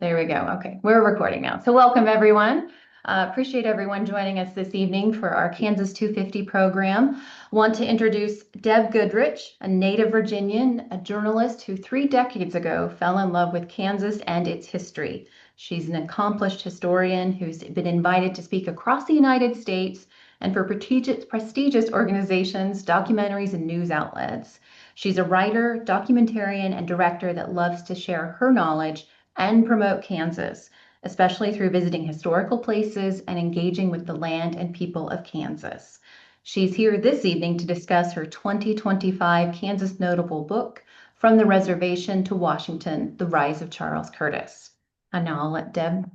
There we go. Okay, we're recording now. So welcome everyone. Appreciate everyone joining us this evening for our Kansas 250 program. Want to introduce Deb Goodrich, a native Virginian, a journalist who 3 decades ago fell in love with Kansas and its history. She's an accomplished historian who's been invited to speak across the United States and for prestigious organizations, documentaries, and news outlets. She's a writer, documentarian, and director that loves to share her knowledge and promote Kansas, especially through visiting historical places and engaging with the land and people of Kansas. She's here this evening to discuss her 2025 Kansas Notable book, From the Reservation to Washington, The Rise of Charles Curtis. And now I'll let Deb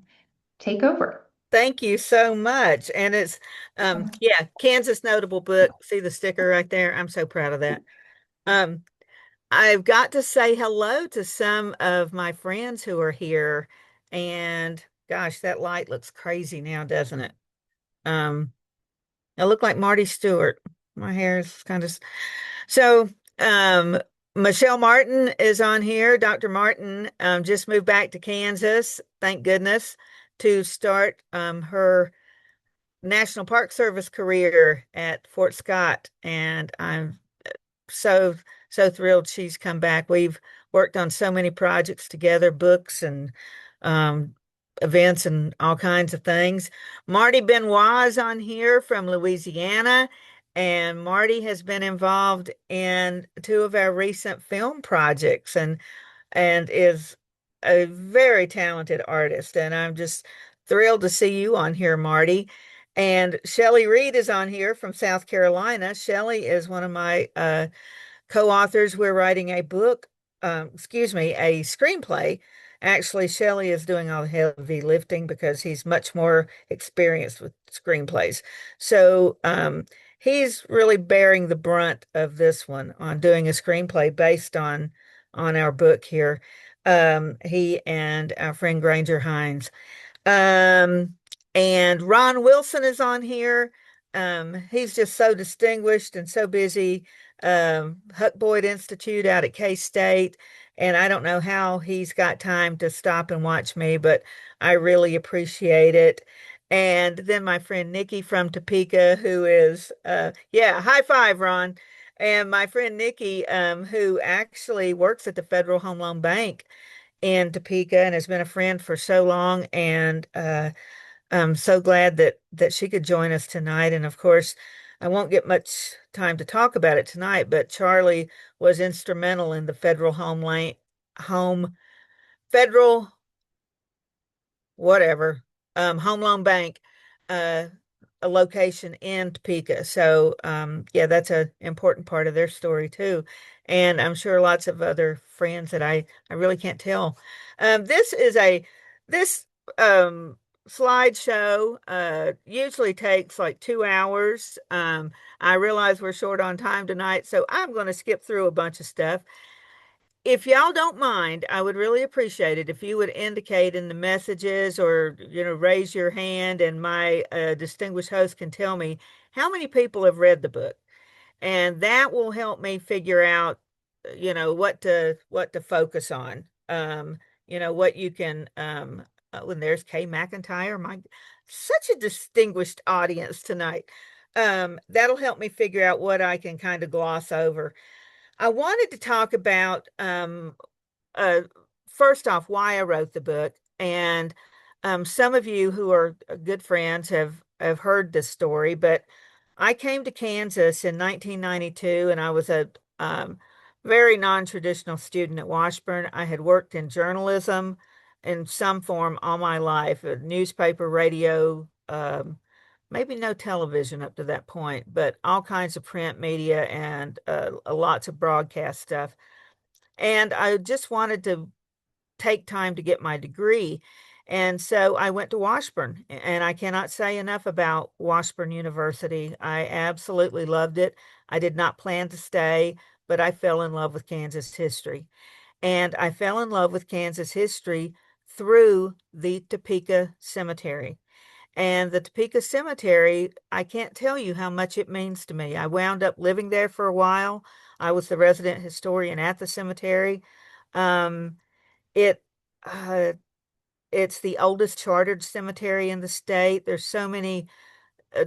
take over. Thank you so much. And it's yeah, Kansas Notable Book. See the sticker right there? I'm so proud of that. Um I've got to say hello to some of my friends who are here. And gosh, that light looks crazy now, doesn't it? Um I look like Marty Stewart. My hair is kind of so Michelle Martin is on here. Dr. Martin just moved back to Kansas, thank goodness, to start her National Park Service career at Fort Scott, and I'm so so thrilled she's come back. We've worked on so many projects together, books and um, events and all kinds of things. Marty Benoit is on here from Louisiana, and Marty has been involved in two of our recent film projects, and is a very talented artist. And I'm just thrilled to see you on here, Marty. And Shelley Reed is on here from South Carolina. Shelley is one of my co-authors. We're writing a book, a screenplay. Actually, Shelley is doing all the heavy lifting because he's much more experienced with screenplays. So he's really bearing the brunt of this one on doing a screenplay based on our book here. He and our friend Granger Hines. Um, and Ron Wilson is on here. He's just so distinguished and so busy. Huck Boyd Institute out at K-State. And I don't know how he's got time to stop and watch me, but I really appreciate it. And then my friend Nikki from Topeka, who is, yeah, high five, Ron. And my friend Nikki, who actually works at the Federal Home Loan Bank in Topeka and has been a friend for so long. And I'm so glad that she could join us tonight. And of course, I won't get much time to talk about it tonight, but Charlie was instrumental in the home federal whatever home loan bank uh a location in Topeka. So yeah, that's an important part of their story too. And I'm sure lots of other friends that I really can't tell. This is a this slideshow usually takes like 2 hours. I realize we're short on time tonight, so I'm going to skip through a bunch of stuff. If y'all don't mind, I would really appreciate it if you would indicate in the messages or, raise your hand, and my distinguished host can tell me how many people have read the book. And that will help me figure out, what to focus on. What you can, when there's Kay McIntyre, such a distinguished audience tonight. That'll help me figure out what I can kind of gloss over. I wanted to talk about uh, first off why I wrote the book, and some of you who are good friends have heard this story, but I came to Kansas in 1992, and I was a very non-traditional student at Washburn. I had worked in journalism in some form all my life, newspaper, radio, maybe no television up to that point, but all kinds of print media and lots of broadcast stuff. And I just wanted to take time to get my degree. And so I went to Washburn, and I cannot say enough about Washburn University. I absolutely loved it. I did not plan to stay, but I fell in love with Kansas history. And I fell in love with Kansas history through the Topeka Cemetery. And the Topeka Cemetery, I can't tell you how much it means to me. I wound up living there for a while. I was the resident historian at the cemetery. Um, it uh, it's the oldest chartered cemetery in the state. There's so many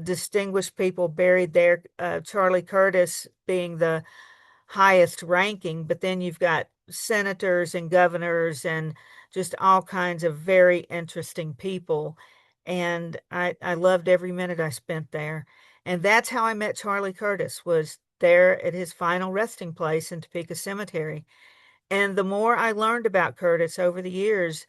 distinguished people buried there. Charlie Curtis being the highest ranking, but then you've got senators and governors and just all kinds of very interesting people. And I loved every minute I spent there. And that's how I met Charlie Curtis, was there at his final resting place in Topeka Cemetery. And the more I learned about Curtis over the years,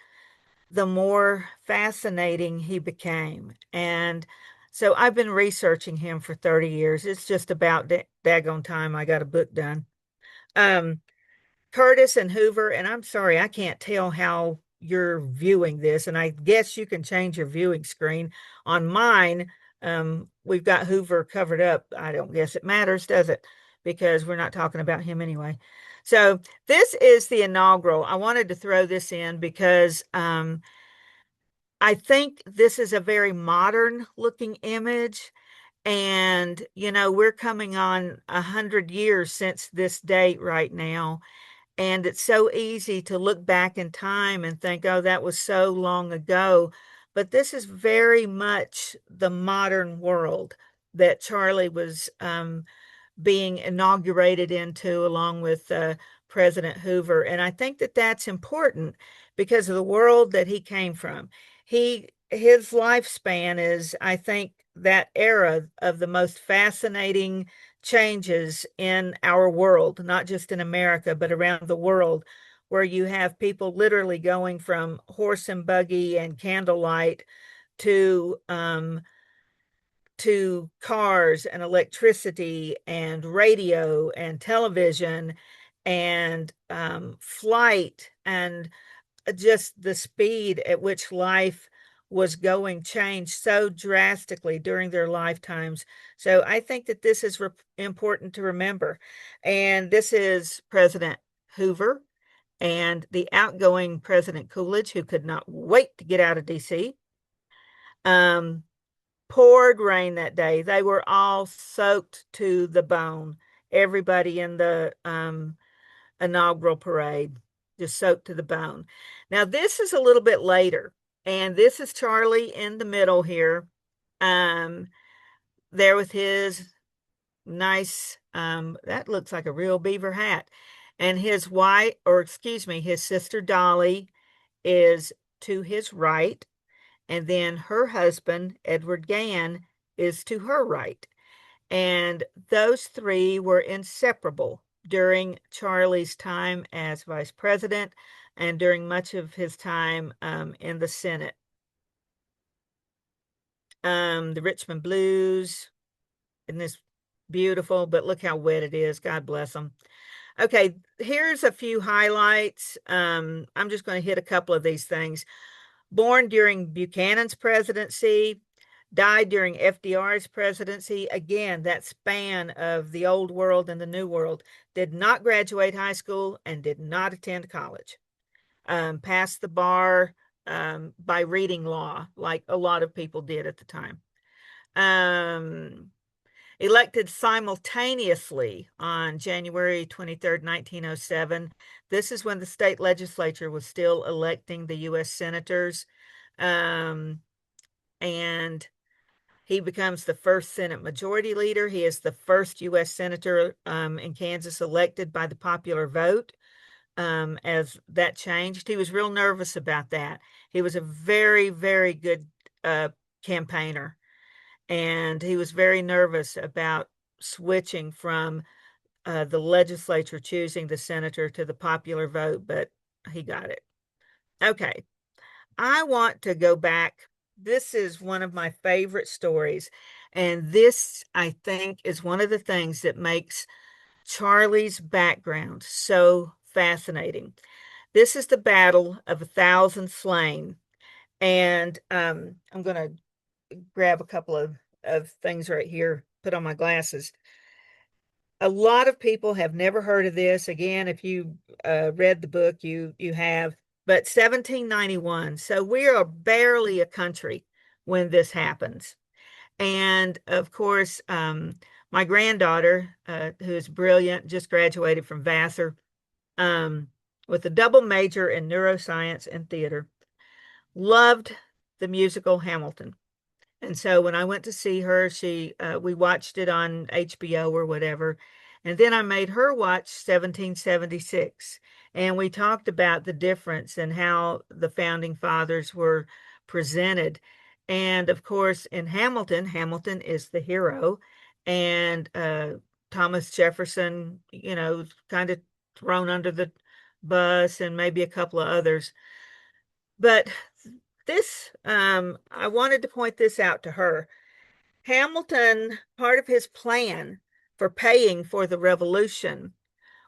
the more fascinating he became. And so I've been researching him for 30 years. It's just about daggone time I got a book done. Um, Curtis and Hoover, and I'm sorry, I can't tell how you're viewing this, and I guess you can change your viewing screen. On mine, we've got Hoover covered up. I don't guess it matters, does it? Because we're not talking about him anyway. So this is the inaugural. I wanted to throw this in because I think this is a very modern looking image. And, we're coming on 100 years since this date right now. And it's so easy to look back in time and think, oh, that was so long ago. But this is very much the modern world that Charlie was being inaugurated into, along with President Hoover. And I think that that's important because of the world that he came from. His lifespan is, I think, that era of the most fascinating changes in our world, not just in America, but around the world, where you have people literally going from horse and buggy and candlelight to cars and electricity and radio and television and flight, and just the speed at which life was going changed so drastically during their lifetimes. So I think that this is important to remember. And this is President Hoover and the outgoing President Coolidge, who could not wait to get out of DC. Poured rain that day. They were all soaked to the bone. Everybody in the inaugural parade, just soaked to the bone. Now, this is a little bit later, and this is Charlie in the middle here, um, there with his nice, that looks like a real beaver hat. And his wife, or excuse me, his sister Dolly is to his right. And then her husband, Edward Gann, is to her right. And those three were inseparable during Charlie's time as vice president and during much of his time in the Senate. The Richmond Blues, isn't this beautiful? But look how wet it is. God bless them. Okay, here's a few highlights. I'm just going to hit a couple of these things. Born during Buchanan's presidency, died during FDR's presidency. Again, that span of the old world and the new world. Did not graduate high school and did not attend college. Passed the bar by reading law, like a lot of people did at the time. Elected simultaneously on January 23rd, 1907. This is when the state legislature was still electing the U.S. senators. And he becomes the first Senate Majority Leader. He is the first U.S. Senator in Kansas elected by the popular vote. As that changed, he was real nervous about that. He was a very, very good campaigner, and he was very nervous about switching from the legislature choosing the senator to the popular vote, but he got it. Okay, I want to go back. This is one of my favorite stories. And this, I think, is one of the things that makes Charlie's background so fascinating. This is the Battle of 1,000 Slain. And I'm going to grab a couple of things right here, put on my glasses. A lot of people have never heard of this. Again, if you read the book, you have. But 1791, so we are barely a country when this happens. And of course, my granddaughter, who is brilliant, just graduated from Vassar with a double major in neuroscience and theater, loved the musical Hamilton. And so when I went to see her, we watched it on HBO or whatever. And then I made her watch 1776. And we talked about the difference and how the founding fathers were presented. And of course, in Hamilton, Hamilton is the hero. And Thomas Jefferson, kind of thrown under the bus, and maybe a couple of others. But I wanted to point this out to her. Hamilton, part of his plan for paying for the revolution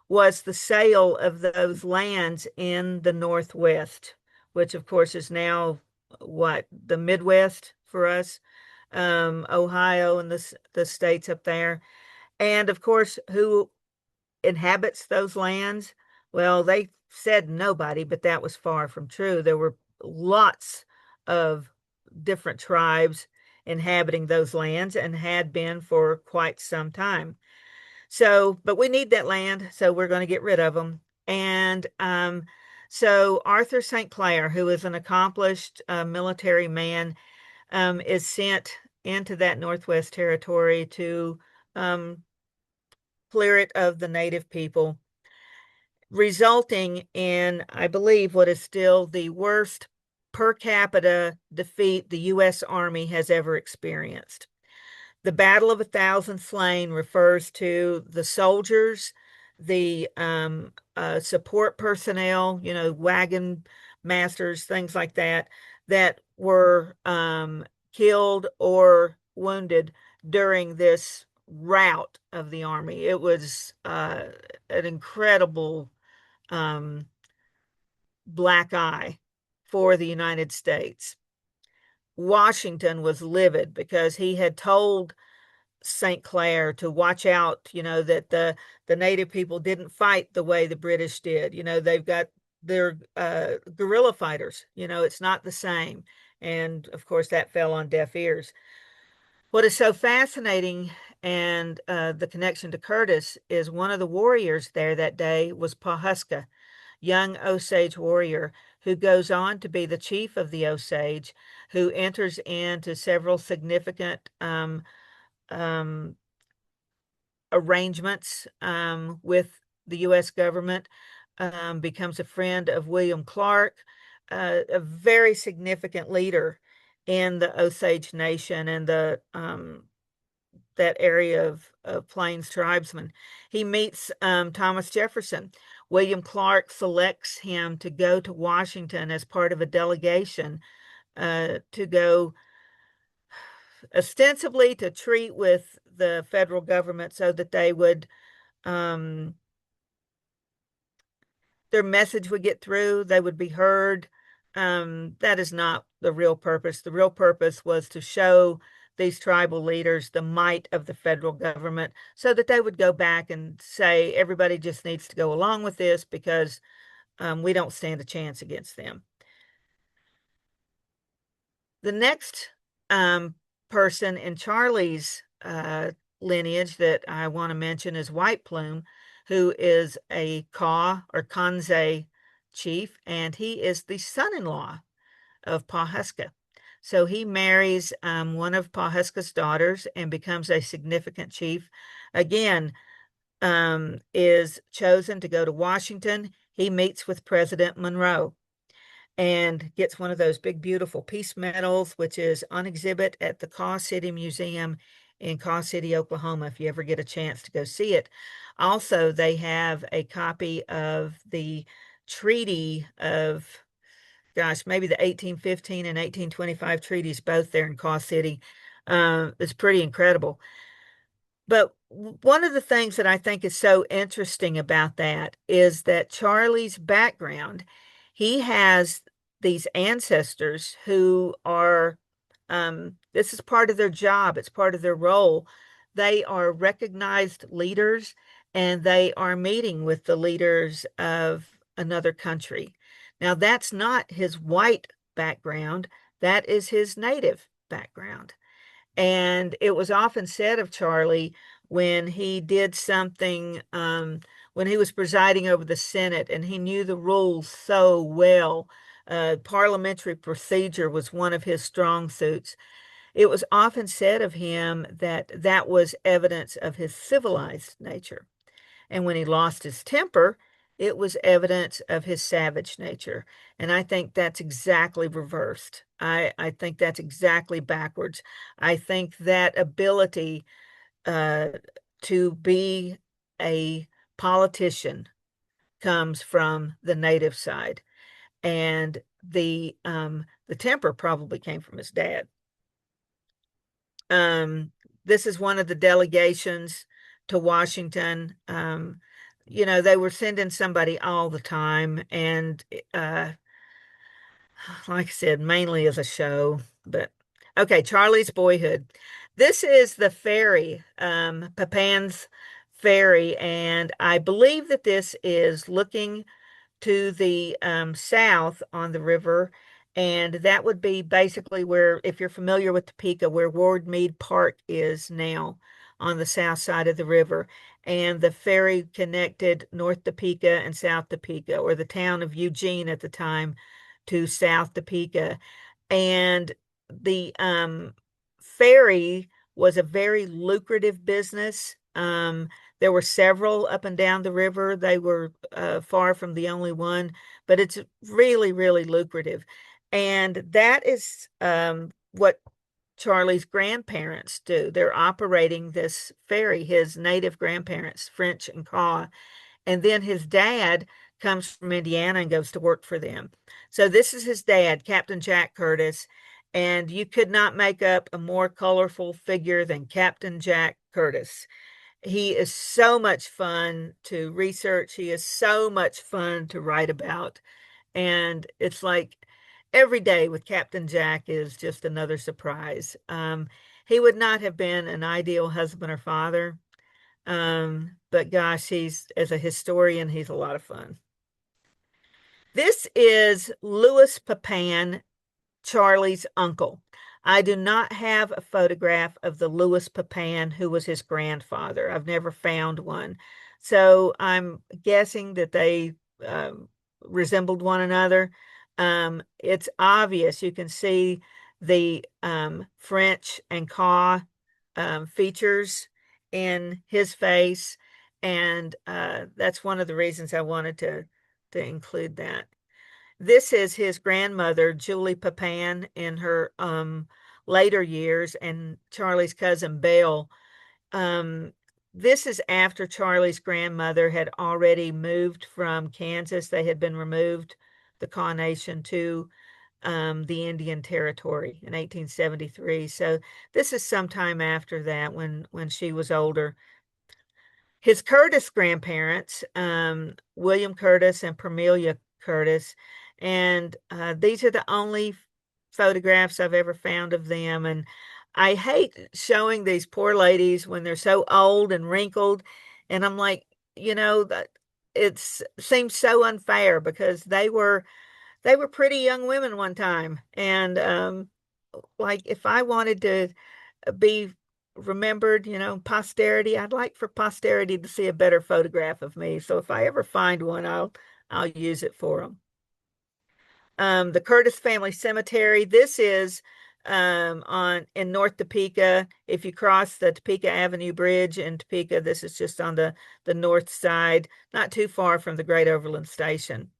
was the sale of those lands in the Northwest, which of course is now the Midwest for us, Ohio and the states up there. And of course, who inhabits those lands? Well, they said nobody, but that was far from true. There were lots of different tribes inhabiting those lands and had been for quite some time. So, but we need that land, so we're going to get rid of them. And so Arthur St. Clair, who is an accomplished military man, is sent into that Northwest Territory to clear it of the native people, resulting in, I believe, what is still the worst per capita defeat the U.S. Army has ever experienced. The Battle of 1,000 Slain refers to the soldiers, the support personnel, wagon masters, things like that, that were killed or wounded during this rout of the Army. It was an incredible black eye for the United States. Washington was livid because he had told St. Clair to watch out, that the native people didn't fight the way the British did. They've got their guerrilla fighters, it's not the same. And of course, that fell on deaf ears. What is so fascinating, and the connection to Curtis, is one of the warriors there that day was Pawhuska, young Osage warrior who goes on to be the chief of the Osage, who enters into several significant um, arrangements with the U.S. government, becomes a friend of William Clark, a very significant leader in the Osage Nation and that area of Plains tribesmen. He meets Thomas Jefferson. William Clark selects him to go to Washington as part of a delegation to go ostensibly to treat with the federal government so that they would their message would get through, they would be heard. That is not the real purpose. The real purpose was to show these tribal leaders the might of the federal government so that they would go back and say, everybody just needs to go along with this because we don't stand a chance against them. The next person in Charlie's lineage that I want to mention is White Plume, who is a Kaw or Kanze chief, and he is the son-in-law of Pawhuska. So he marries one of Pawhuska's daughters and becomes a significant chief. Again, is chosen to go to Washington. He meets with President Monroe and gets one of those big, beautiful peace medals, which is on exhibit at the Kaw City Museum in Kaw City, Oklahoma, if you ever get a chance to go see it. Also, they have a copy of the treaty of, gosh, maybe the 1815 and 1825 treaties, both there in Kaw City. It's pretty incredible. But one of the things that I think is so interesting about that is that Charlie's background, he has these ancestors who are, this is part of their job, it's part of their role. They are recognized leaders and they are meeting with the leaders of another country. Now, that's not his white background, that is his native background. And it was often said of Charlie when he did something, when he was presiding over the Senate and he knew the rules so well Parliamentary procedure was one of his strong suits. It was often said of him that that was evidence of his civilized nature. And when he lost his temper, it was evidence of his savage nature. And I think that's exactly reversed. I think that's exactly backwards. I think that ability uh, to be a politician comes from the native side, and the temper probably came from his dad. Um, this is one of the delegations to Washington. They were sending somebody all the time, and uh, like I said, mainly as a show. But okay, Charlie's boyhood. This is the ferry, Papan's ferry, and I believe that this is looking to the south on the river. And that would be basically where, if you're familiar with Topeka, where Ward Mead Park is now on the south side of the river. And the ferry connected North Topeka and South Topeka, or the town of Eugene at the time, to South Topeka. And the ferry was a very lucrative business. There were several up and down the river. They were far from the only one, but it's really, really lucrative. And that is what Charlie's grandparents do. They're operating this ferry, his native grandparents, French and Caw. And then his dad comes from Indiana and goes to work for them. So this is his dad, Captain Jack Curtis. And you could not make up a more colorful figure than Captain Jack Curtis. He is so much fun to research. He is so much fun to write about. And it's like every day with Captain Jack is just another surprise. He would not have been an ideal husband or father. But gosh, as a historian, he's a lot of fun. This is Louis Papan, Charlie's uncle. I do not have a photograph of the Louis Papan who was his grandfather. I've never found one. So I'm guessing that they resembled one another. It's obvious. You can see the French and Caw features in his face. And that's one of the reasons I wanted to include that. This is his grandmother, Julie Papan, in her later years, and Charlie's cousin Belle. Um, this is after Charlie's grandmother had already moved from Kansas. They had been removed, the Kaw Nation, to the Indian Territory in 1873. So this is sometime after that, when she was older. His Curtis grandparents, William Curtis and Permelia Curtis, and these are the only photographs I've ever found of them. And I hate showing these poor ladies when they're so old and wrinkled. And I'm like, that it seems so unfair, because they were pretty young women one time. And like, if I wanted to be remembered, posterity, I'd like for posterity to see a better photograph of me. So if I ever find one, I'll use it for them. The Curtis Family Cemetery. This is in North Topeka. If you cross the Topeka Avenue Bridge in Topeka, this is just on the north side, not too far from the Great Overland Station.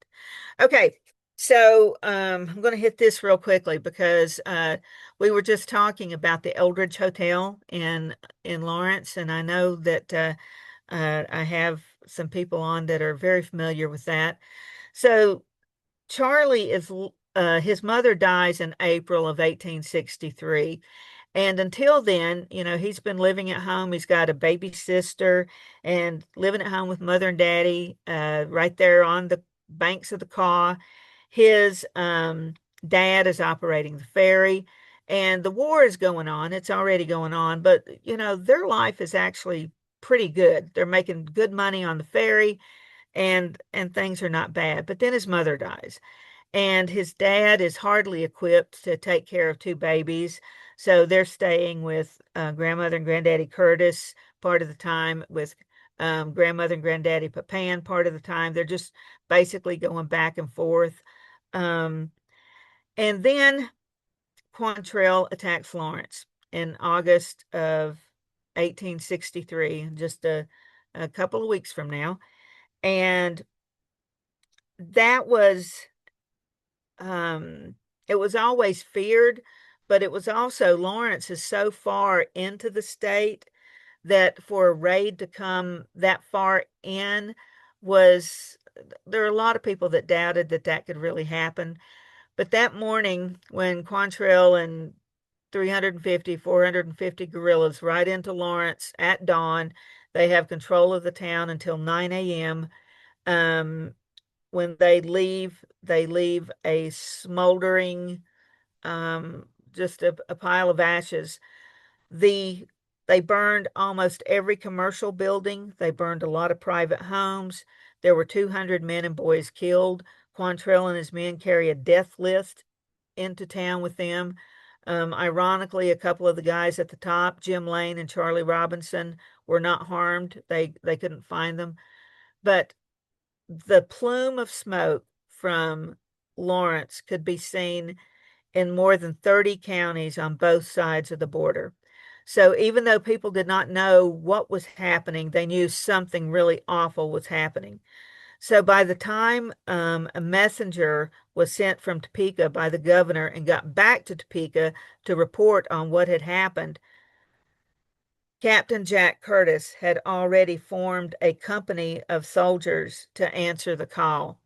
Okay, so I'm going to hit this real quickly, because we were just talking about the Eldridge Hotel in Lawrence, and I know that I have some people on that are very familiar with that. So Charlie his mother dies in April of 1863. And until then, he's been living at home. He's got a baby sister and living at home with mother and daddy, right there on the banks of the Kaw. His dad is operating the ferry, and the war is going on. It's already going on, but their life is actually pretty good. They're making good money on the ferry, and things are not bad. But then his mother dies, and his dad is hardly equipped to take care of two babies. So they're staying with grandmother and granddaddy Curtis part of the time, with grandmother and granddaddy Papan part of the time. They're just basically going back and forth. And then Quantrill attacks Lawrence in August of 1863, just a couple of weeks from now. And that was, it was always feared, but it was also Lawrence is so far into the state that for a raid to come that far in was, there are a lot of people that doubted that that could really happen. But that morning, when Quantrill and 350, 450 guerrillas ride into Lawrence at dawn, they have control of the town until 9 a.m. When they leave a smoldering, just a pile of ashes. The They burned almost every commercial building. They burned a lot of private homes. There were 200 men and boys killed. Quantrill and his men carry a death list into town with them. Ironically, a couple of the guys at the top, Jim Lane and Charlie Robinson, were not harmed. They couldn't find them. But the plume of smoke from Lawrence could be seen in more than 30 counties on both sides of the border. So even though people did not know what was happening, they knew something really awful was happening. So by the time a messenger was sent from Topeka by the governor and got back to Topeka to report on what had happened, Captain Jack Curtis had already formed a company of soldiers to answer the call.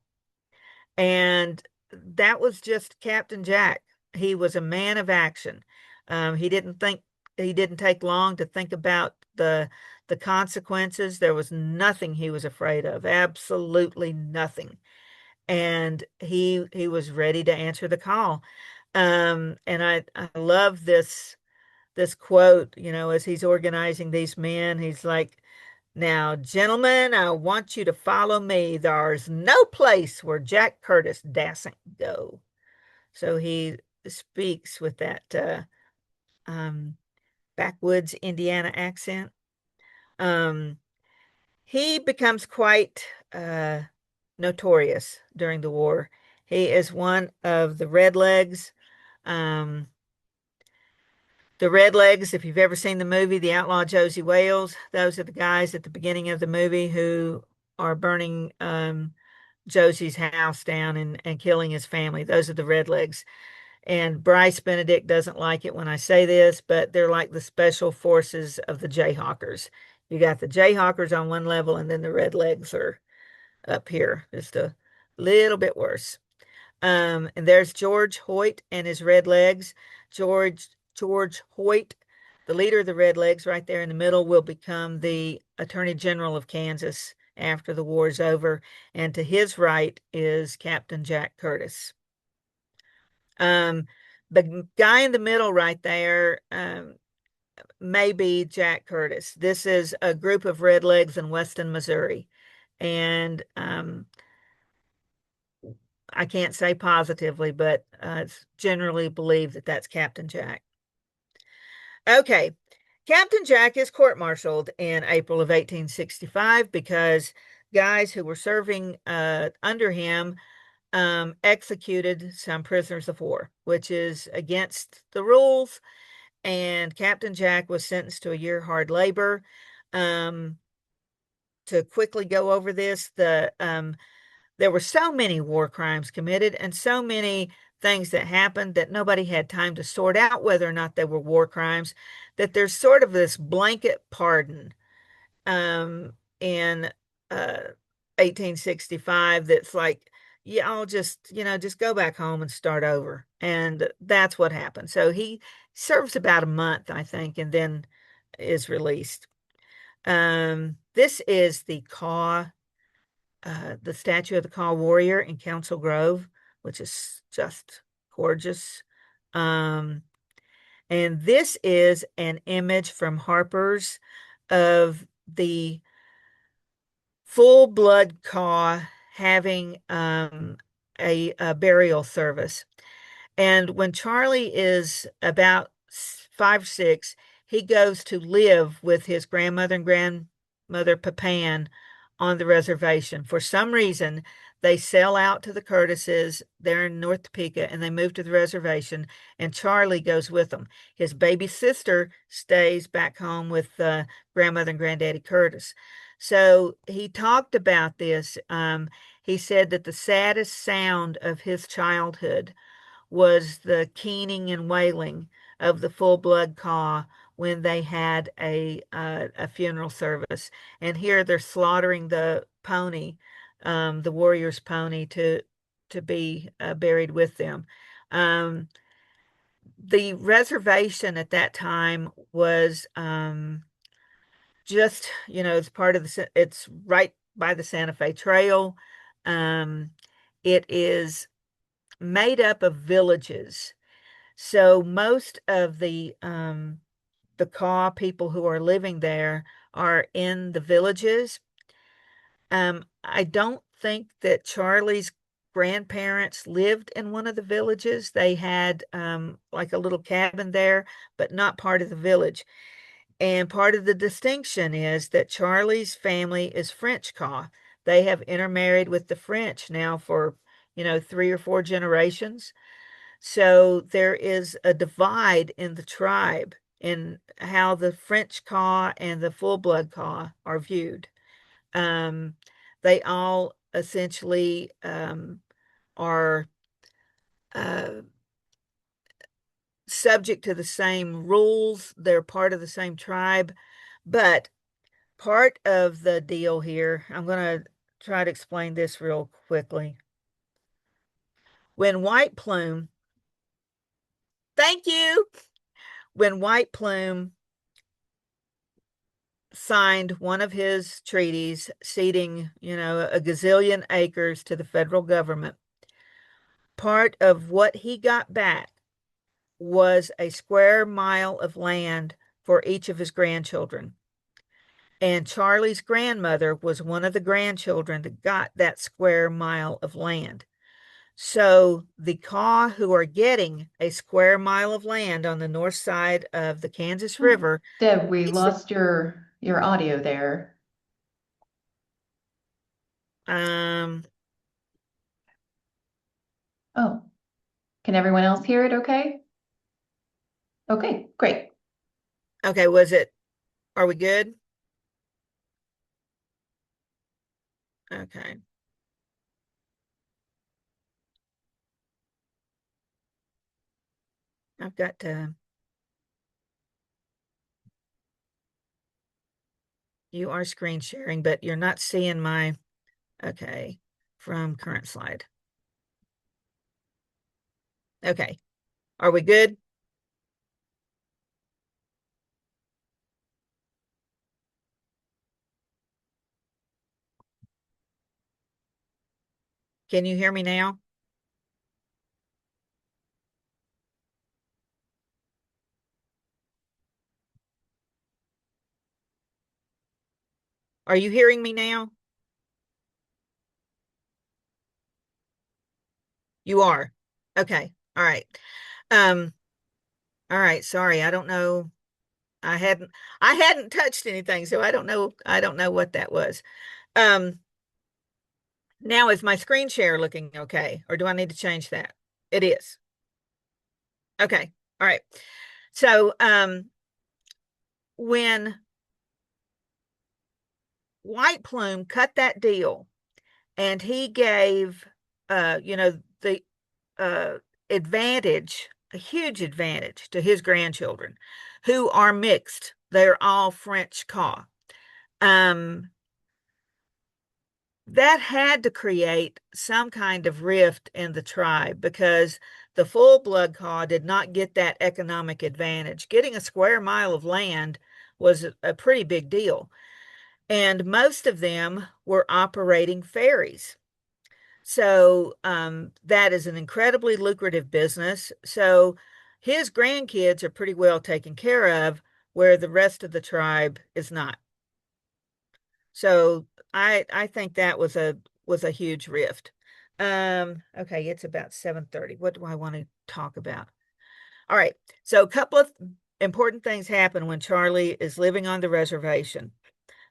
And that was just Captain Jack. He was a man of action. He didn't take long to think about the consequences. There was nothing he was afraid of, absolutely nothing. And he was ready to answer the call. And I love this quote, as he's organizing these men. He's like, "Now, gentlemen, I want you to follow me. There's no place where Jack Curtis dasn't go." So he speaks with that um, backwoods Indiana accent. Um, he becomes quite notorious during the war. He is one of the Redlegs. Um, The Redlegs, if you've ever seen the movie The Outlaw Josie Wales, those are the guys at the beginning of the movie who are burning Josie's house down and killing his family. Those are the Redlegs. And Bryce Benedict doesn't like it when I say this, but they're like the special forces of the Jayhawkers. You got the Jayhawkers on one level, and then the Redlegs are up here, just a little bit worse. And there's George Hoyt and his Redlegs. George Hoyt, the leader of the Redlegs, right there in the middle, will become the Attorney General of Kansas after the war is over. And to his right is Captain Jack Curtis. The guy in the middle right there may be Jack Curtis. This is a group of Redlegs in Weston, Missouri. And I can't say positively, but it's generally believed that that's Captain Jack. Okay, Captain Jack is court-martialed in April of 1865 because guys who were serving under him executed some prisoners of war, which is against the rules. And Captain Jack was sentenced to a year hard labor. To quickly go over this, there were so many war crimes committed and so many things that happened that nobody had time to sort out whether or not they were war crimes, that there's sort of this blanket pardon in 1865 that's like, yeah, I'll just go back home and start over. And that's what happened. So he serves about a month, I think, and then is released. This is the statue of the Kaw warrior in Council Grove, which is just gorgeous. And this is an image from Harper's of the full blood Kaw having a burial service. And when Charlie is about 5 or 6, he goes to live with his grandmother and grandmother Papan on the reservation. For some reason, They sell out to the Curtises. They're in North Topeka, and they move to the reservation, and Charlie goes with them. His baby sister stays back home with grandmother and granddaddy Curtis. So he talked about this. He said that the saddest sound of his childhood was the keening and wailing of the full blood caw when they had a funeral service. And here they're slaughtering the pony, the warrior's pony, to be buried with them. Um, the reservation at that time was just, it's part of it's right by the Santa Fe Trail. Um, it is made up of villages. So most of the Kaw people who are living there are in the villages. I don't think that Charlie's grandparents lived in one of the villages. They had like a little cabin there, but not part of the village. And part of the distinction is that Charlie's family is French Kaw. They have intermarried with the French now for, 3 or 4 generations. So there is a divide in the tribe in how the French Kaw and the full blood Kaw are viewed. Um, they all essentially are uh, subject to the same rules. They're part of the same tribe. But part of the deal here, I'm going to try to explain this real quickly. When White Plume, thank you, when White Plume signed one of his treaties ceding, a gazillion acres to the federal government, part of what he got back was a square mile of land for each of his grandchildren. And Charlie's grandmother was one of the grandchildren that got that square mile of land. So the Kaw who are getting a square mile of land on the north side of the Kansas River. Deb, we lost your audio there. Um, Oh, can everyone else hear it okay? Okay, great. okay, are we good? Okay. I've got to, you are screen sharing, but you're not seeing my, okay, from current slide. Okay. Are we good? Can you hear me now? Are you hearing me now? You are. Okay. All right. Um, all right. Sorry. I don't know. I hadn't I hadn't touched anything, so I don't know what that was. Um, now is my screen share looking okay, or do I need to change that? It is. Okay. All right. So, when White Plume cut that deal and he gave the uh advantage, a huge advantage to his grandchildren who are mixed. They're all French Kaw. Um, that had to create some kind of rift in the tribe because the full blood Kaw did not get that economic advantage. Getting a square mile of land was a pretty big deal. And most of them were operating ferries. So that is an incredibly lucrative business. So his grandkids are pretty well taken care of, where the rest of the tribe is not. So I think that was a huge rift. Okay, it's about 7:30. What do I want to talk about? All right. So a couple of important things happen when Charlie is living on the reservation.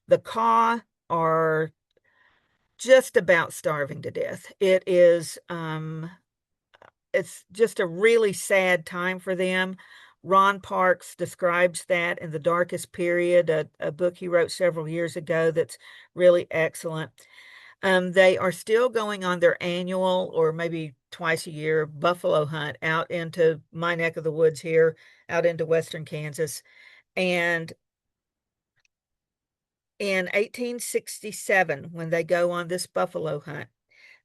The Kaw are just about starving to death. It's just a really sad time for them. Ron Parks describes that in The Darkest Period, a book he wrote several years ago that's really excellent. They are still going on their annual or maybe twice a year buffalo hunt out into my neck of the woods here, out into western Kansas. And in 1867, when they go on this buffalo hunt,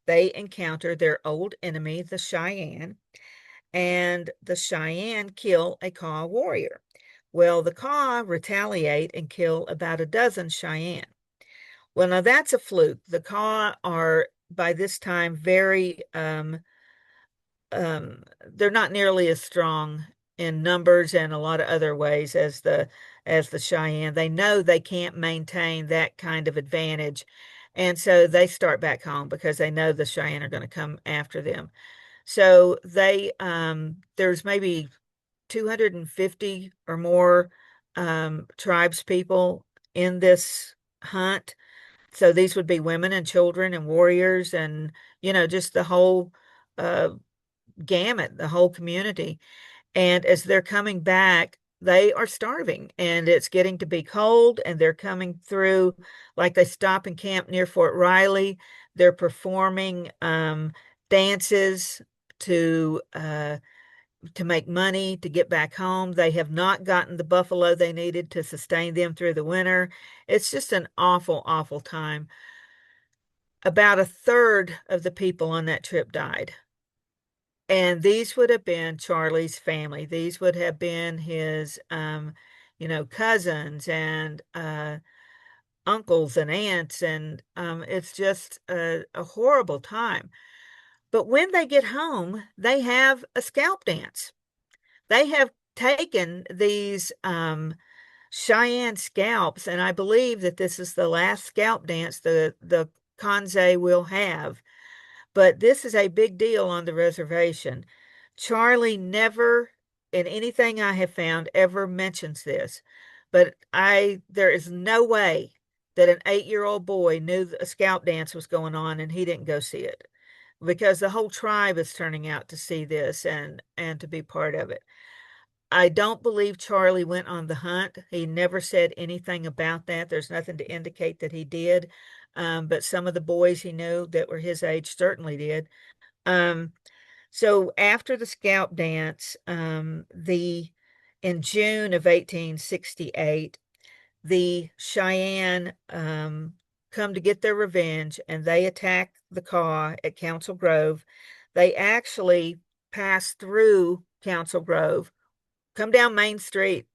they encounter their old enemy, the Cheyenne, and the Cheyenne kill a Kaw warrior. Well, the Kaw retaliate and kill about a dozen Cheyenne. Well, now that's a fluke. The Kaw are by this time very they're not nearly as strong in numbers and a lot of other ways as the Cheyenne. They know they can't maintain that kind of advantage, and so they start back home because they know the Cheyenne are going to come after them. So there's maybe 250 or more tribes people in this hunt. So these would be women and children and warriors and, just the whole uh, gamut, the whole community. And as they're coming back, they are starving and it's getting to be cold and they're coming through, like they stop and camp near Fort Riley. They're performing dances to uh, to make money to get back home. They have not gotten the buffalo they needed to sustain them through the winter. It's just an awful, awful time. About a third of the people on that trip died. And these would have been Charlie's family. These would have been his, cousins and uncles and aunts. And it's just a horrible time. But when they get home, they have a scalp dance. They have taken these Cheyenne scalps, and I believe that this is the last scalp dance the Kanze will have. But this is a big deal on the reservation. Charlie never, in anything I have found, ever mentions this. But there is no way that an 8-year-old boy knew a scalp dance was going on and he didn't go see it because the whole tribe is turning out to see this and to be part of it. I don't believe Charlie went on the hunt. He never said anything about that. There's nothing to indicate that he did. But some of the boys he knew that were his age certainly did. Um, so after the scalp dance, in June of 1868, the Cheyenne come to get their revenge and they attack the Kaw at Council Grove. They actually pass through Council Grove, come down Main Street,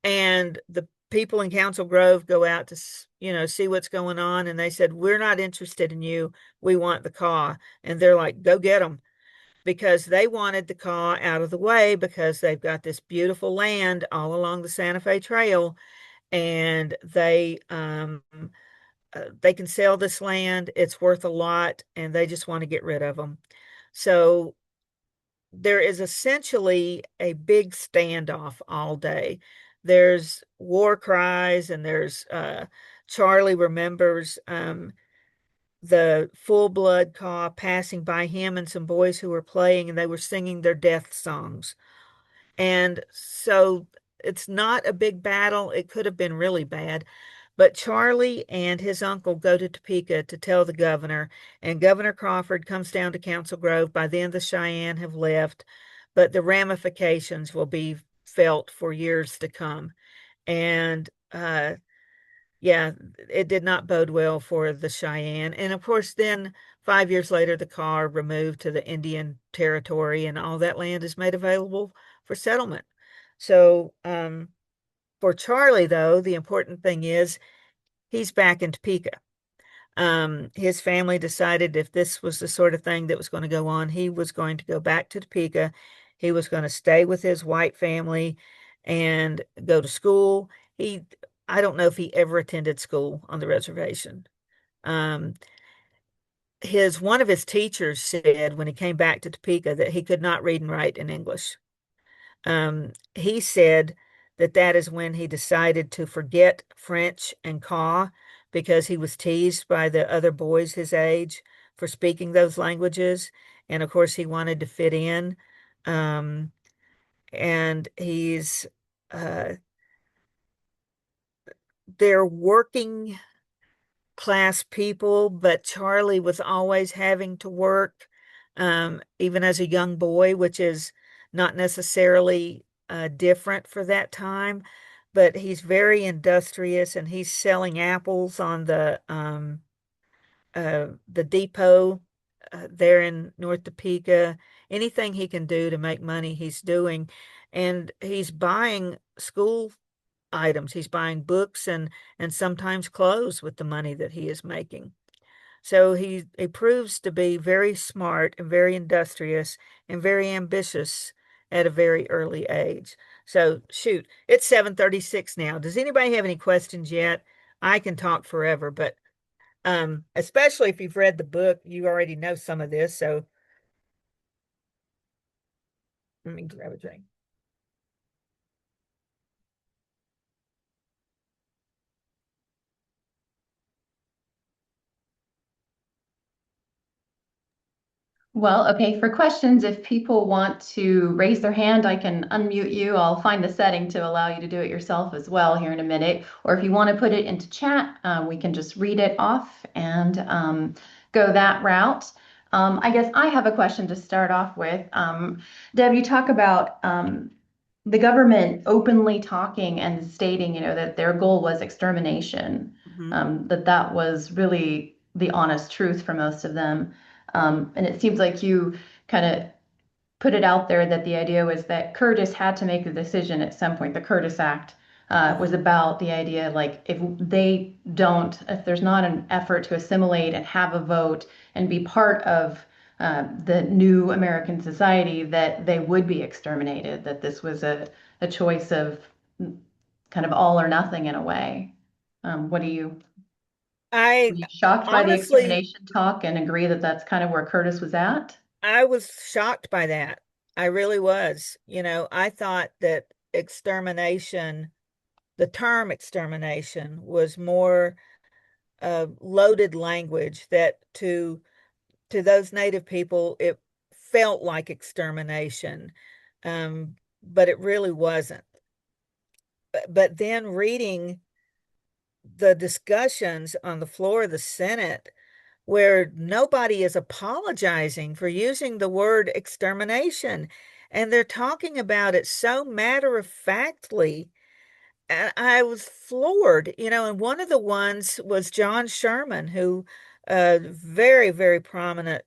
and the people in Council Grove go out to, see what's going on. And they said, "We're not interested in you. We want the Kaw." And they're like, "Go get them." Because they wanted the Kaw out of the way because they've got this beautiful land all along the Santa Fe Trail and they can sell this land. It's worth a lot and they just want to get rid of them. So there is essentially a big standoff all day. There's war cries and there's Charlie remembers the full blood Kaw passing by him and some boys who were playing and they were singing their death songs. And so it's not a big battle. It could have been really bad. But Charlie and his uncle go to Topeka to tell the governor, and Governor Crawford comes down to Council Grove. By then, the Cheyenne have left, but the ramifications will be felt for years to come. And yeah, it did not bode well for the Cheyenne. And of course, then 5 years later, the Kaw removed to the Indian Territory, and all that land is made available for settlement. So, for Charlie, though, the important thing is he's back in Topeka. His family decided if this was the sort of thing that was going to go on, he was going to go back to Topeka. He was going to stay with his white family and go to school. I don't know if he ever attended school on the reservation. Um, one of his teachers said when he came back to Topeka that he could not read and write in English. He said that is when he decided to forget French and Kaw because he was teased by the other boys his age for speaking those languages. And of course, he wanted to fit in. Um, and uh, they're working class people, but Charlie was always having to work, even as a young boy, which is not necessarily different for that time. But he's very industrious, and he's selling apples on the depot there in North Topeka. Anything he can do to make money, he's doing, and he's buying school items. He's buying books and sometimes clothes with the money that he is making. So he proves to be very smart and very industrious and very ambitious at a very early age. So shoot, it's 7:36 now. Does anybody have any questions yet? I can talk forever, but especially if you've read the book, you already know some of this. So let me grab a drink. Well, okay, for questions, if people want to raise their hand, I can unmute you. I'll find the setting to allow you to do it yourself as well here in a minute. Or if you want to put it into chat, we can just read it off and go that route. I guess I have a question to start off with. Deb, you talk about the government openly talking and stating, that their goal was extermination, Mhm. that was really the honest truth for most of them. And it seems like you kind of put it out there that the idea was that Curtis had to make a decision at some point. The Curtis Act was about the idea like if there's not an effort to assimilate and have a vote and be part of the new American society, that they would be exterminated, that this was a choice of kind of all or nothing in a way. What do you, I were you shocked by the honestly, extermination talk and agree that that's kind of where Curtis was at? I was shocked by that. I really was. I thought that extermination, the term extermination, was more loaded language that to those native people it felt like extermination, but it really wasn't. But then reading the discussions on the floor of the Senate, where nobody is apologizing for using the word extermination, and they're talking about it so matter of factly. And I was floored, and one of the ones was John Sherman, who very, very prominent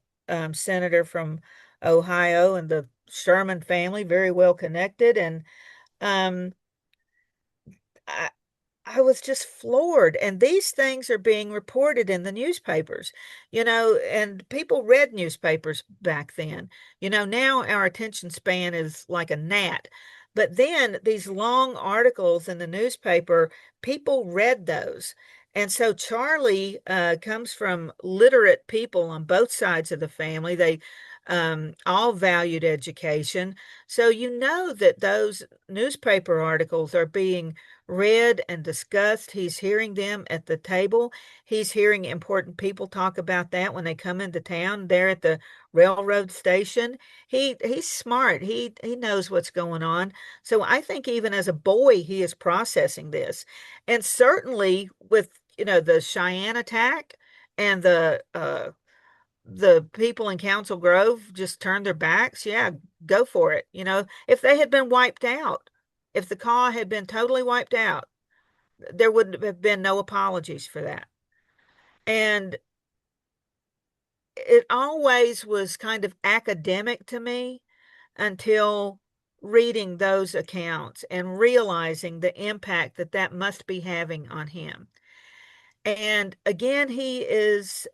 senator from Ohio, and the Sherman family, very well connected. And um, I, I was just floored. And these things are being reported in the newspapers, and people read newspapers back then. Now our attention span is like a gnat. But then these long articles in the newspaper, people read those. And so Charlie comes from literate people on both sides of the family. They all valued education. So you know that those newspaper articles are being read and discussed. He's hearing them at the table. He's hearing important people talk about that when they come into town there at the railroad station. He's smart. He knows what's going on. So I think even as a boy, he is processing this. And certainly with, the Cheyenne attack and the people in Council Grove just turned their backs, yeah, go for it. If they had been wiped out, if the Kaw had been totally wiped out, there would have been no apologies for that. And it always was kind of academic to me until reading those accounts and realizing the impact that that must be having on him. And again, he is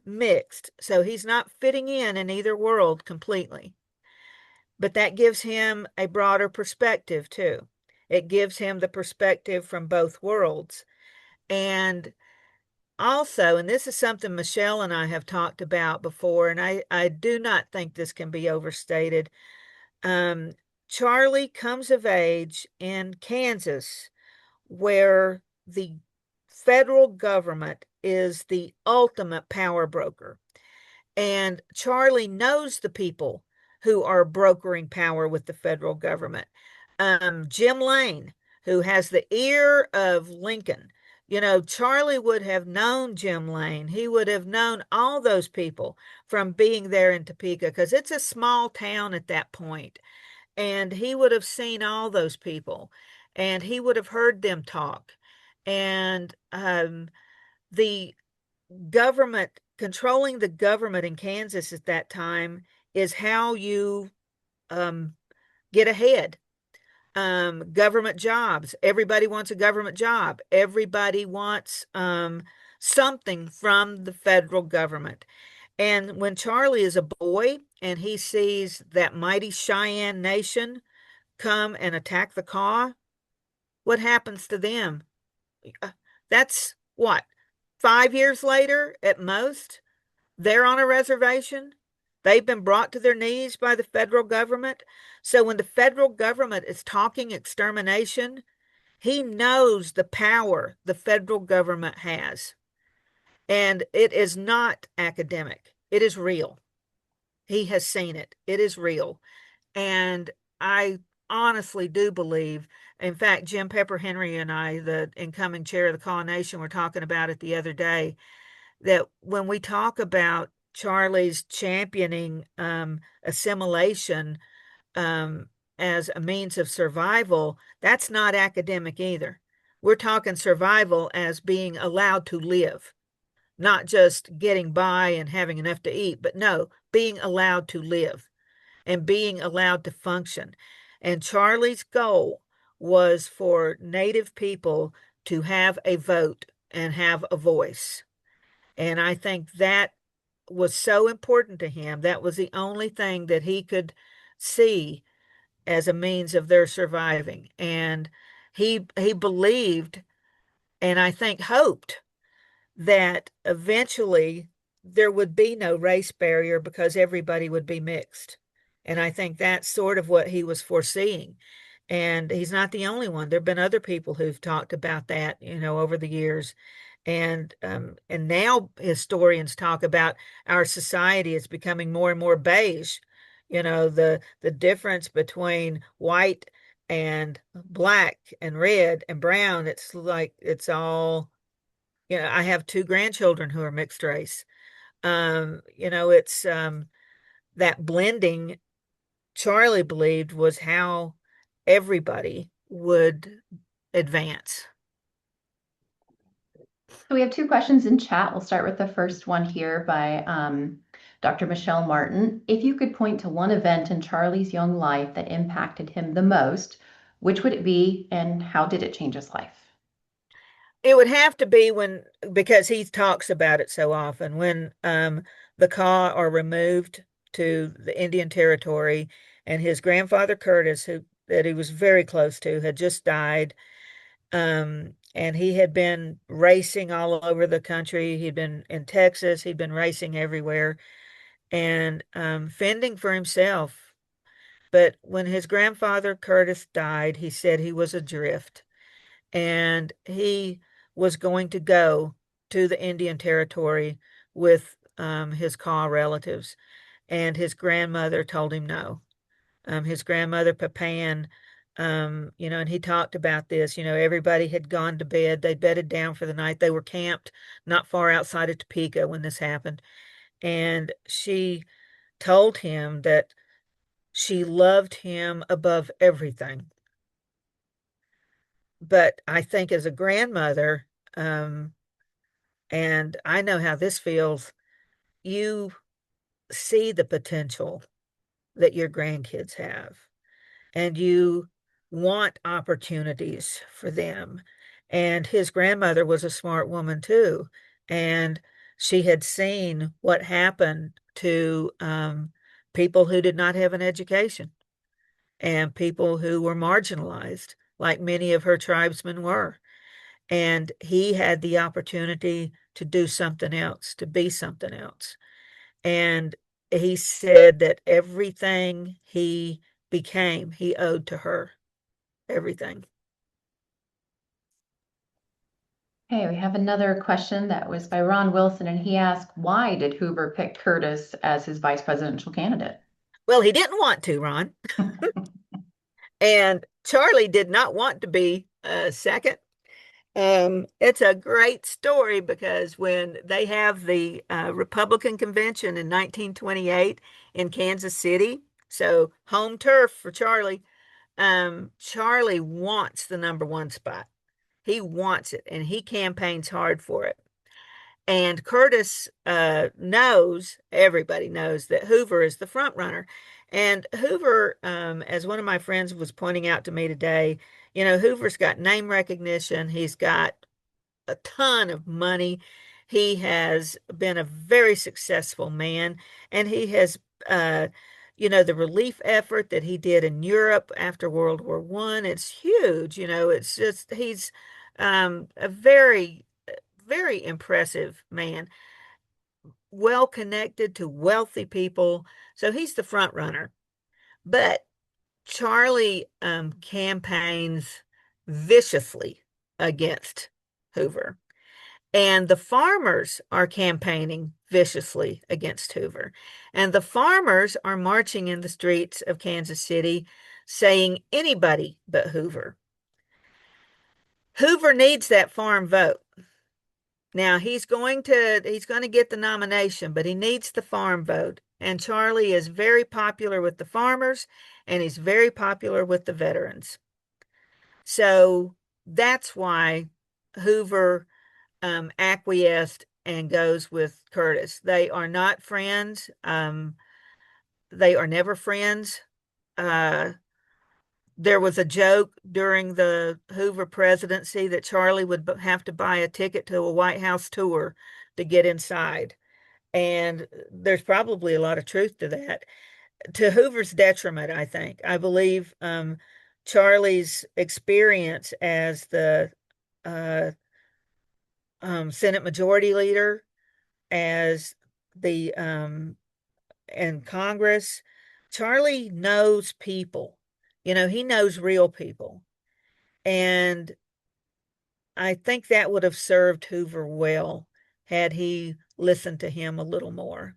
mixed, so he's not fitting in either world completely. But that gives him a broader perspective too. It gives him the perspective from both worlds. And also, and this is something Michelle and I have talked about before, and I do not think this can be overstated. Um, Charlie comes of age in Kansas, where the federal government is the ultimate power broker. And Charlie knows the people who are brokering power with the federal government. Jim Lane, who has the ear of Lincoln. Charlie would have known Jim Lane. He would have known all those people from being there in Topeka because it's a small town at that point. And he would have seen all those people and he would have heard them talk. And the government, controlling the government in Kansas at that time is how you get ahead. Government jobs. Everybody wants a government job. Everybody wants something from the federal government. And when Charlie is a boy and he sees that mighty Cheyenne Nation come and attack the Kaw, what happens to them? That's what, 5 years later at most? They're on a reservation. They've been brought to their knees by the federal government. So when the federal government is talking extermination, he knows the power the federal government has. And it is not academic, it is real. He has seen it, it is real. And I honestly do believe, in fact, Jim Pepper Henry and I, the incoming chair of the Kaw Nation, were talking about it the other day, that when we talk about Charlie's championing assimilation as a means of survival, that's not academic either. We're talking survival as being allowed to live, not just getting by and having enough to eat, but no, being allowed to live and being allowed to function. And Charlie's goal was for Native people to have a vote and have a voice. And I think that was so important to him. That was the only thing that he could see as a means of their surviving. And he believed, and I think hoped, that eventually there would be no race barrier because everybody would be mixed. And I think that's sort of what he was foreseeing. And he's not the only one. There have been other people who've talked about that, over the years. And now historians talk about our society is becoming more and more beige. The difference between white and black and red and brown, it's like it's all, I have two grandchildren who are mixed race. It's that blending Charlie believed was how everybody would advance. So we have two questions in chat. We'll start with the first one here by Dr. Michelle Martin. If you could point to one event in Charlie's young life that impacted him the most, which would it be and how did it change his life? It would have to be because he talks about it so often, when the Kaw are removed to the Indian Territory and his grandfather Curtis, that he was very close to, had just died. And he had been racing all over the country. He'd been in Texas, he'd been racing everywhere and fending for himself. But when his grandfather Curtis died, he said he was adrift and he was going to go to the Indian Territory with his Kaw relatives. And his grandmother told him no. His grandmother, Papan, and he talked about this. Everybody had gone to bed. They bedded down for the night. They were camped not far outside of Topeka when this happened. And she told him that she loved him above everything. But I think as a grandmother, and I know how this feels, you see the potential that your grandkids have, and you want opportunities for them. And his grandmother was a smart woman too. And she had seen what happened to people who did not have an education and people who were marginalized, like many of her tribesmen were. And he had the opportunity to do something else, to be something else. And he said that everything he became, he owed to her. Everything. Okay, we have another question that was by Ron Wilson, and he asked, why did Hoover pick Curtis as his vice presidential candidate? Well, he didn't want to, Ron. And Charlie did not want to be second. It's a great story because when they have the Republican convention in 1928 in Kansas City, so home turf for Charlie, Charlie wants the number one spot. He wants it and he campaigns hard for it. And Curtis knows, everybody knows that Hoover is the front runner. And Hoover, as one of my friends was pointing out to me today, Hoover's got name recognition. He's got a ton of money. He has been a very successful man, and he has, the relief effort that he did in Europe after World War One. It's huge. It's just he's a very, very impressive man, well connected to wealthy people. So he's the front runner. But Charlie campaigns viciously against Hoover. And the farmers are campaigning viciously against Hoover. And the farmers are marching in the streets of Kansas City saying anybody but Hoover. Hoover needs that farm vote. Now he's going to get the nomination, but he needs the farm vote. And Charlie is very popular with the farmers and he's very popular with the veterans. So that's why Hoover acquiesced and goes with Curtis. They are not friends. They are never friends. Uh, there was a joke during the Hoover presidency that Charlie would have to buy a ticket to a White House tour to get inside. And there's probably a lot of truth to that. To Hoover's detriment, I think. I believe Charlie's experience as the uh, Senate Majority Leader, as the in Congress, Charlie knows people. He knows real people. And I think that would have served Hoover well had he listened to him a little more.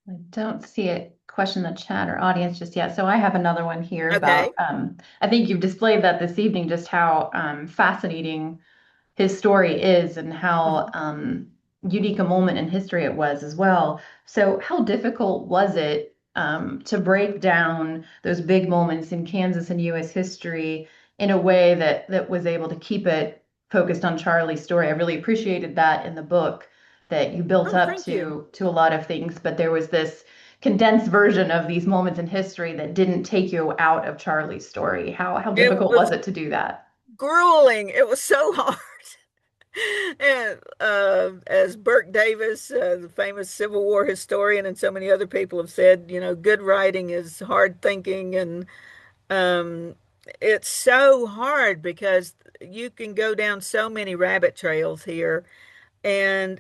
I don't see a question in the chat or audience just yet. So I have another one here about, Okay. I think you've displayed that this evening, just how fascinating his story is and how Mhm. unique a moment in history it was as well. So, how difficult was it to break down those big moments in Kansas and U.S. history in a way that was able to keep it focused on Charlie's story? I really appreciated that in the book that you built Oh, up thank you. to a lot of things, but there was this condensed version of these moments in history that didn't take you out of Charlie's story. How It difficult was was it to do that? grueling. It was so hard. And as Burke Davis, the famous Civil War historian, and so many other people have said, good writing is hard thinking, and um, it's so hard because you can go down so many rabbit trails here. And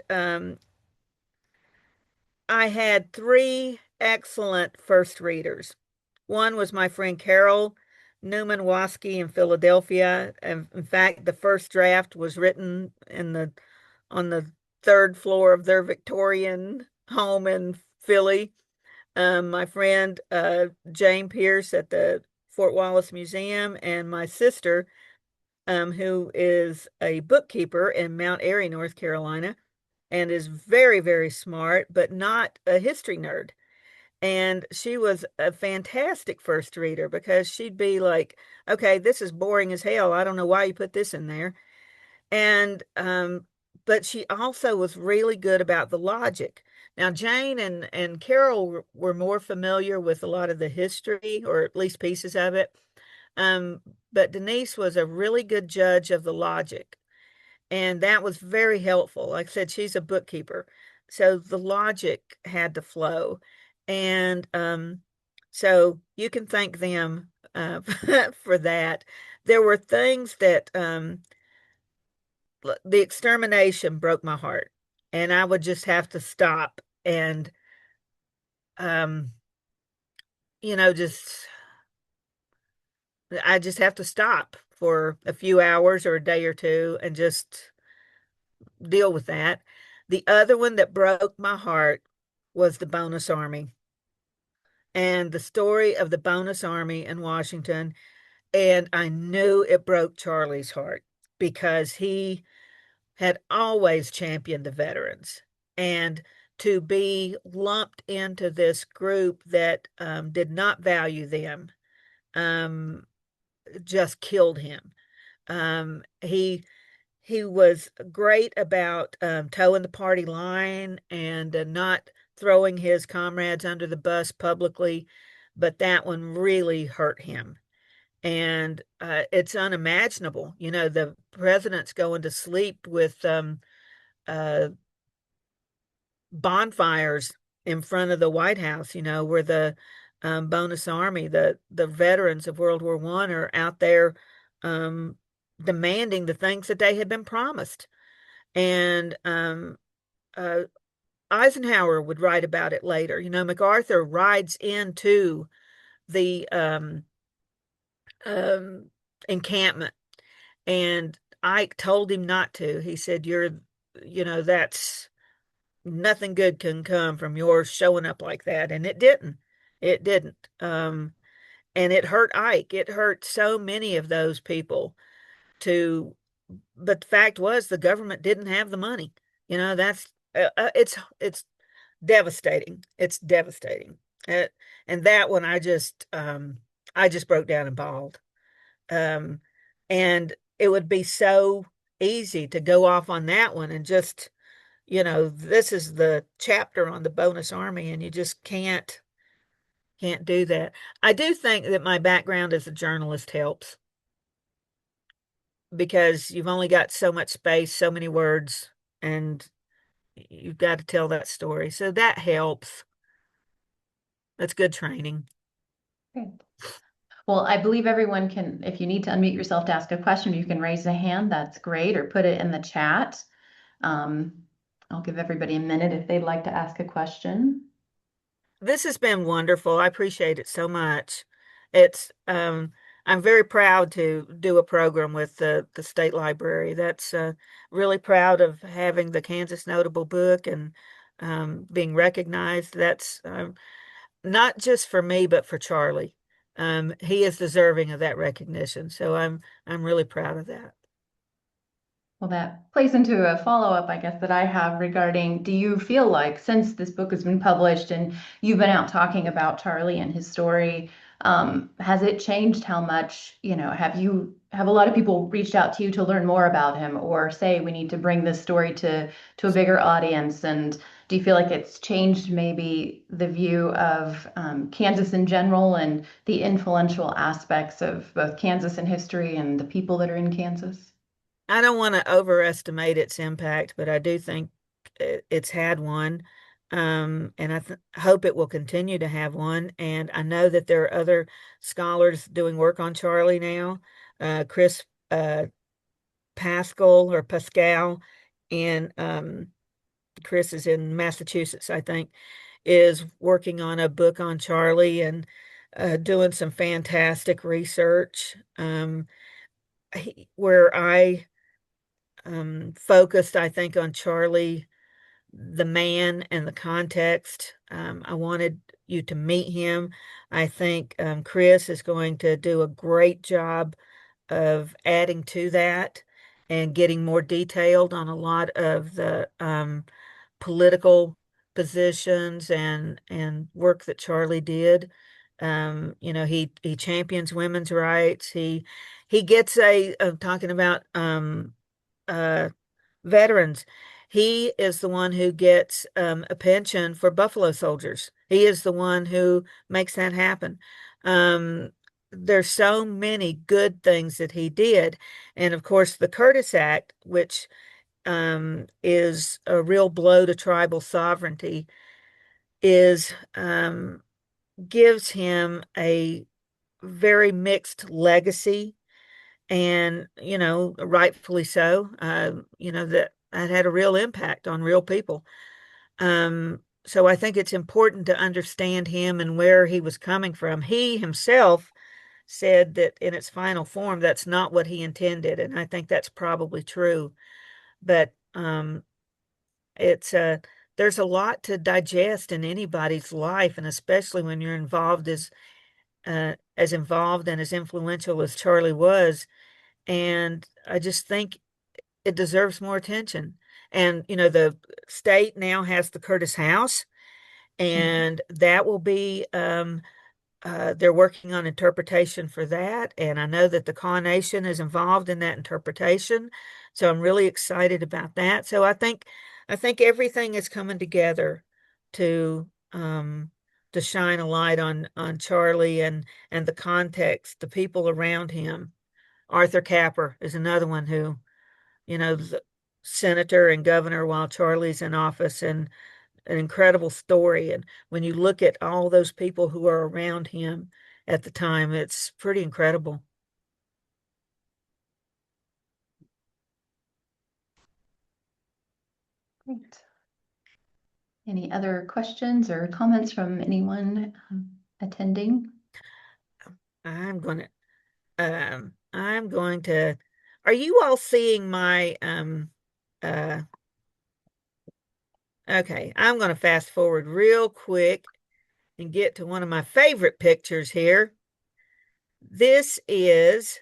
I had three excellent first readers. One was my friend Carol Newman Waskey in Philadelphia. And in fact, the first draft was written on the third floor of their Victorian home in Philly. My friend Jane Pierce at the Fort Wallace Museum, and my sister, who is a bookkeeper in Mount Airy, North Carolina, and is very, very smart, but not a history nerd. And she was a fantastic first reader because she'd be like, okay, this is boring as hell. I don't know why you put this in there. And but she also was really good about the logic. Now Jane and Carol were more familiar with a lot of the history, or at least pieces of it. Um, but Denise was a really good judge of the logic, and that was very helpful. Like I said, she's a bookkeeper, so the logic had to flow. And so you can thank them for that. There were things that the extermination broke my heart, and I would just have to stop and um just I just have to stop for a few hours or a day or two and just deal with that. The other one that broke my heart was the Bonus Army and the story of the Bonus Army in Washington. And I knew it broke Charlie's heart because he had always championed the veterans. And to be lumped into this group that did not value them um, just killed him. He was great about towing the party line and not throwing his comrades under the bus publicly, but that one really hurt him. And it's unimaginable. The president's going to sleep with uh, bonfires in front of the White House, where the Bonus Army, the veterans of World War One, are out there um, demanding the things that they had been promised. And uh, Eisenhower would write about it later. MacArthur rides into the um, encampment, and Ike told him not to. He said, that's nothing good can come from your showing up like that. And it didn't. It didn't. And it hurt Ike. It hurt so many of those people to, but the fact was the government didn't have the money. That's it's devastating. It's devastating. Uh, and that one I just broke down and bawled. Um, and it would be so easy to go off on that one and just, this is the chapter on the Bonus Army, and you just can't do that. I do think that my background as a journalist helps because you've only got so much space, so many words, and you've got to tell that story. So that helps. That's good training. Great. Well, I believe everyone can, if you need to unmute yourself to ask a question, you can raise a hand. That's great, or put it in the chat. Um, I'll give everybody a minute if they'd like to ask a question. This has been wonderful. I appreciate it so much. It's I'm very proud to do a program with the state library. That's really proud of having the Kansas Notable Book and being recognized. That's not just for me, but for Charlie. He is deserving of that recognition. So I'm really proud of that. Well, that plays into a follow-up, I guess, that I have regarding, do you feel like since this book has been published and you've been out talking about Charlie and his story, has it changed how much, have a lot of people reached out to you to learn more about him or say we need to bring this story to a bigger audience? And do you feel like it's changed maybe the view of Kansas in general and the influential aspects of both Kansas and history and the people that are in Kansas? I don't want to overestimate its impact, but I do think it's had one. And I th hope it will continue to have one. And I know that there are other scholars doing work on Charlie now. Chris Pascal, and Chris is in Massachusetts, I think, is working on a book on Charlie and doing some fantastic research. Where I focused, I think, on Charlie, the man, and the context. I wanted you to meet him. I think Chris is going to do a great job of adding to that and getting more detailed on a lot of the political positions and work that Charlie did. He champions women's rights. He gets talking about uh, veterans. He is the one who gets a pension for Buffalo soldiers. He is the one who makes that happen. Um, there's so many good things that he did. And of course, the Curtis Act, which is a real blow to tribal sovereignty, is gives him a very mixed legacy, and rightfully so. That had a real impact on real people. so I think it's important to understand him and where he was coming from. He himself said that in its final form, that's not what he intended, and I think that's probably true. But it's there's a lot to digest in anybody's life, and especially when you're involved as involved and as influential as Charlie was. And I just think it deserves more attention. And the state now has the Curtis House, and that will be they're working on interpretation for that, and I know that the Kaw Nation is involved in that interpretation, so I'm really excited about that. So I think everything is coming together to to shine a light on Charlie and the context, the people around him. Arthur Capper is another one who, the senator and governor while Charlie's in office, and an incredible story. And when you look at all those people who are around him at the time, it's pretty incredible. Great. Any other questions or comments from anyone attending? I'm going I'm going to, are you all seeing my, uh, okay, I'm going to fast forward real quick and get to one of my favorite pictures here. This is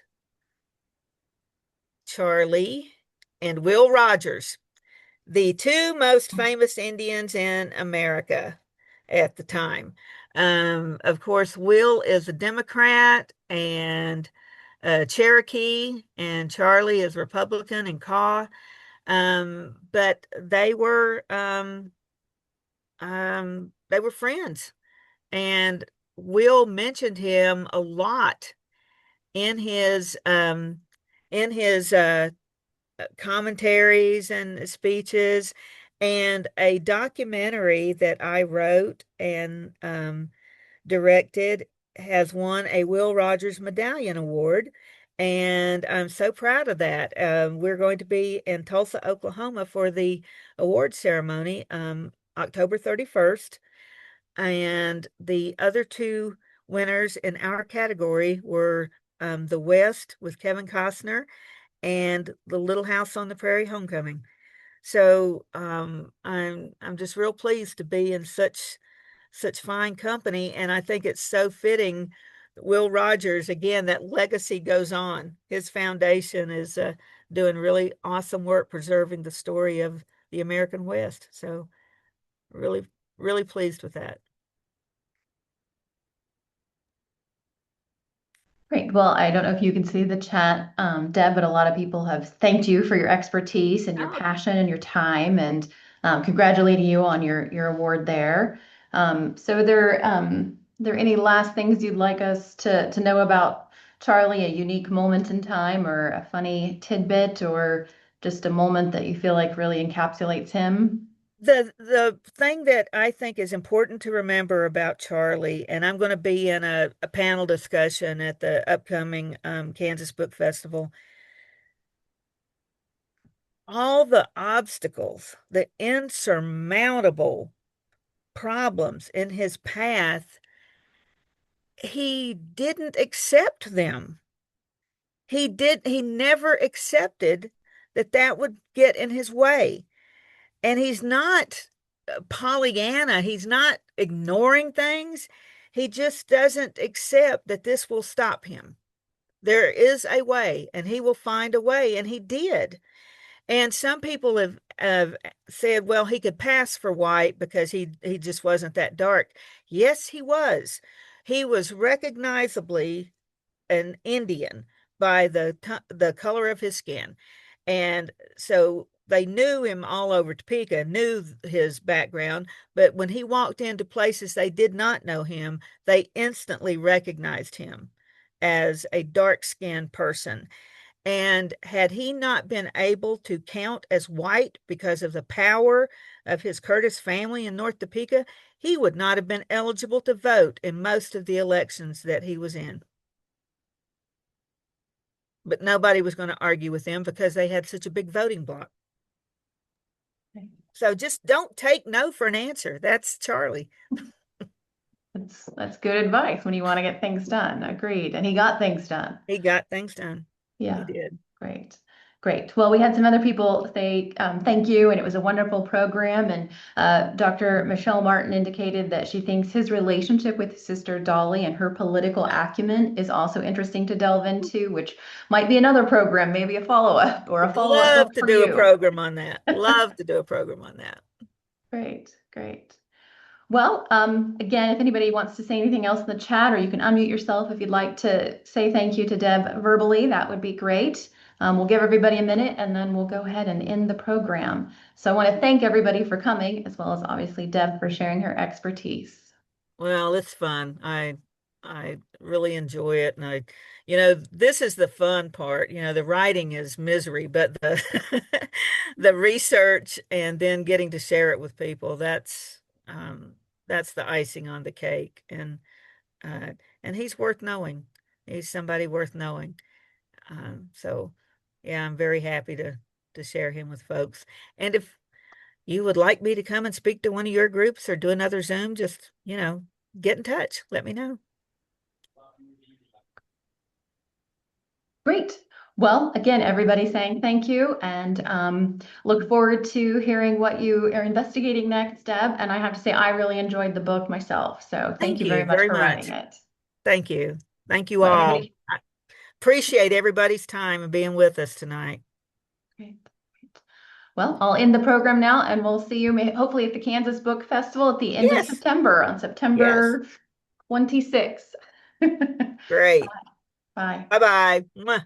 Charlie and Will Rogers, the two most famous Indians in America at the time. Of course, Will is a Democrat and Cherokee, and Charlie is Republican and Kaw. But they were friends, and Will mentioned him a lot in his commentaries and speeches. And a documentary that I wrote and directed has won a Will Rogers Medallion Award. And I'm so proud of that. We're going to be in Tulsa, Oklahoma for the award ceremony, October 31st. And the other two winners in our category were The West with Kevin Costner and The Little House on the Prairie Homecoming. So I'm just real pleased to be in such fine company, and I think it's so fitting. Will Rogers, again, that legacy goes on. His foundation is doing really awesome work preserving the story of the American West. So really, really pleased with that. Great. Well, I don't know if you can see the chat, Deb, but a lot of people have thanked you for your expertise and your Oh, passion and your time, and congratulating you on your award there. So, there any last things you'd like us to know about Charlie? A unique moment in time, or a funny tidbit, or just a moment that you feel like really encapsulates him? the thing that I think is important to remember about Charlie, and I'm going to be in a panel discussion at the upcoming Kansas Book Festival. All the obstacles, the insurmountable problems in his path, he didn't accept them. He never accepted that would get in his way. And he's not Pollyanna. He's not ignoring things. He just doesn't accept that this will stop him. There is a way, and he will find a way, and he did. And some people have said, well, he could pass for white because he just wasn't that dark. Yes, he was. He was recognizably an Indian by the color of his skin. And so they knew him all over Topeka, knew his background, but when he walked into places they did not know him, they instantly recognized him as a dark-skinned person. And had he not been able to count as white because of the power of his Curtis family in North Topeka, he would not have been eligible to vote in most of the elections that he was in. But nobody was going to argue with them because they had such a big voting bloc. So just don't take no for an answer. That's Charlie. That's good advice when you want to get things done. Agreed. And he got things done. He got things done. He Yeah, did. great. Great. Well, we had some other people say thank you, and it was a wonderful program. And Dr. Michelle Martin indicated that she thinks his relationship with his sister Dolly and her political acumen is also interesting to delve into, which might be another program, maybe a follow-up or a Would follow-up love book to for do a you. program on that. Love to do a program on that. Great, great. Well, again, if anybody wants to say anything else in the chat, or you can unmute yourself if you'd like to say thank you to Deb verbally, that would be great. We'll give everybody a minute and then we'll go ahead and end the program. So I want to thank everybody for coming, as well as obviously Deb for sharing her expertise. Well, it's fun. I really enjoy it. And this is the fun part. The writing is misery, but the the research and then getting to share it with people, that's the icing on the cake. Uh and he's worth knowing. He's somebody worth knowing. So yeah, I'm very happy to share him with folks. And if you would like me to come and speak to one of your groups or do another Zoom, just, get in touch. Let me know. Great. Well, again, everybody saying thank you and look forward to hearing what you are investigating next, Deb. And I have to say, I really enjoyed the book myself. So thank Thank you very you much very for writing much. it. Thank you. Thank you Well, all. anybody? I appreciate everybody's time and being with us tonight. Great. Well, I'll end the program now and we'll see you hopefully at the Kansas Book Festival at the end of Yes. September on Yes. September 26th. Great. Bye. Bye-bye.